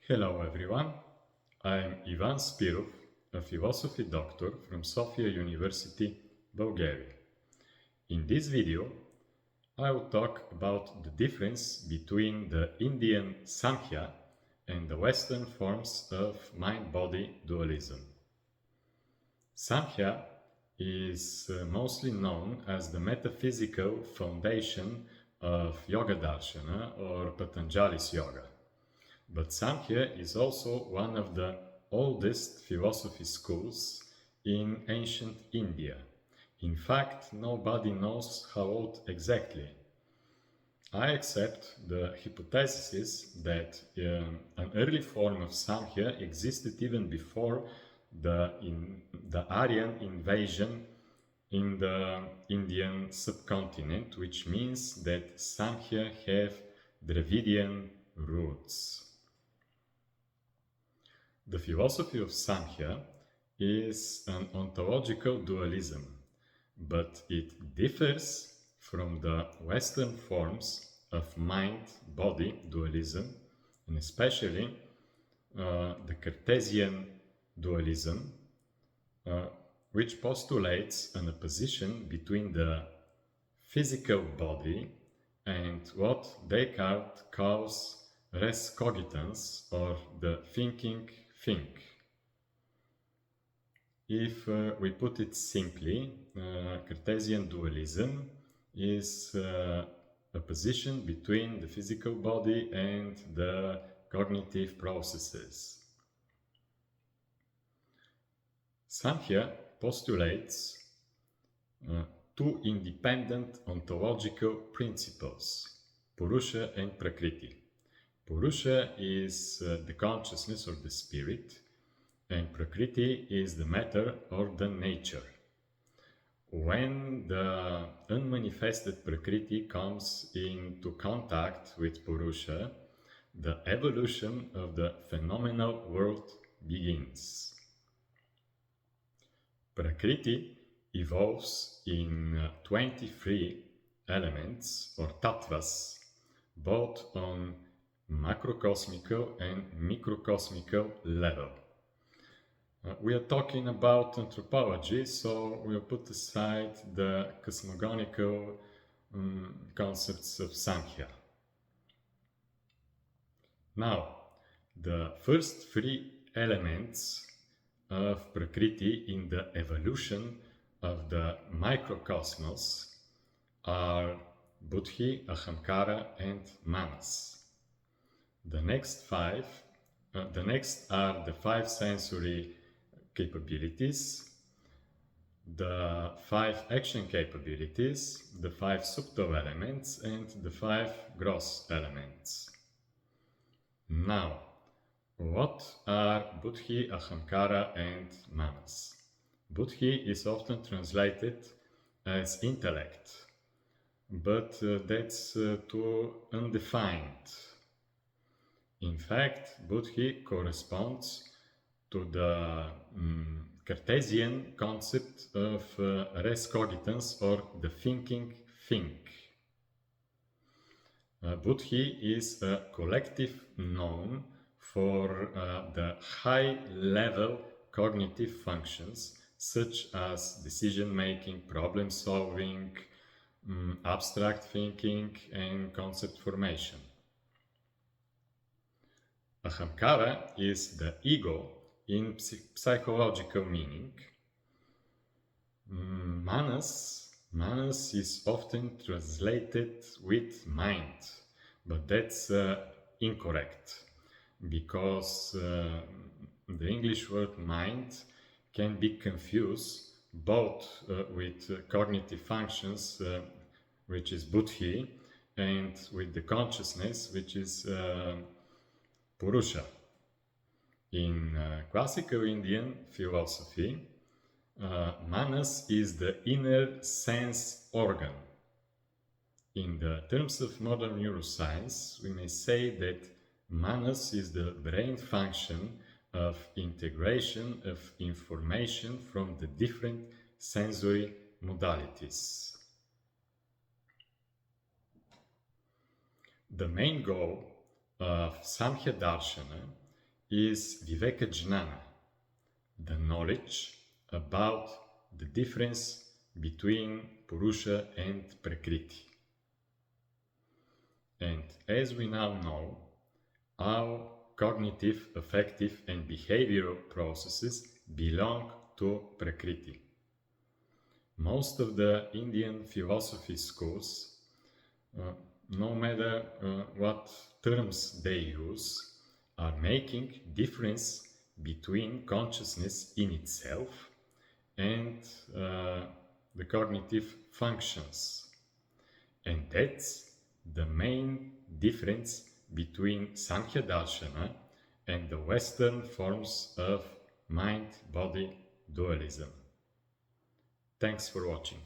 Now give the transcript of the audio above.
Hello everyone, I am Ivan Spirov, a philosophy doctor from Sofia University, Bulgaria. In this video, I will talk about the difference between the Indian Samkhya and the Western forms of mind-body dualism. Samkhya is mostly known as the metaphysical foundation of Yoga Darshana or Patanjali's yoga. But Samkhya is also one of the oldest philosophy schools in ancient India. In fact, nobody knows how old exactly. I accept the hypothesis that an early form of Samkhya existed even before the Aryan invasion in the Indian subcontinent, which means that Samkhya have Dravidian roots. The philosophy of Samkhya is an ontological dualism, but it differs from the Western forms of mind-body dualism, and especially the Cartesian dualism, which postulates an opposition between the physical body and what Descartes calls res cogitans, or the thinking think. If we put it simply, Cartesian dualism is a position between the physical body and the cognitive processes. Samkhya postulates two independent ontological principles, Purusha and Prakriti. Purusha is the consciousness or the spirit, and Prakriti is the matter or the nature. When the unmanifested Prakriti comes into contact with Purusha, the evolution of the phenomenal world begins. Prakriti evolves in 23 elements or tattvas, both on macrocosmical and microcosmical level. We are talking about anthropology, so we'll put aside the cosmogonical concepts of Samkhya. Now, the first three elements of Prakriti in the evolution of the microcosmos are Buddhi, Ahamkara, and Manas. The next are the five sensory capabilities, the five action capabilities, the five subtle elements, and the five gross elements. Now, what are Buddhi, Ahamkara, and Manas? Buddhi is often translated as intellect, but that's too undefined. In fact, Buddhi corresponds to the Cartesian concept of res cogitans, or the thinking think. Buddhi is a collective noun for the high-level cognitive functions such as decision-making, problem-solving, abstract thinking, and concept formation. Ahamkara is the ego in psychological meaning. Manas is often translated with mind, but that's incorrect, because the English word mind can be confused both with cognitive functions, which is Buddhi, and with the consciousness, which is Purusha. In classical Indian philosophy, Manas is the inner sense organ. In the terms of modern neuroscience, we may say that Manas is the brain function of integration of information from the different sensory modalities. The main goal of Samkhya Darshana is Vivekajnana, the knowledge about the difference between Purusha and Prakriti. And as we now know, our cognitive, affective, and behavioral processes belong to Prakriti. Most of the Indian philosophy schools, no matter what terms they use, are making difference between consciousness in itself and the cognitive functions. And that's the main difference between Samkhya Darshana and the Western forms of mind-body dualism. Thanks for watching.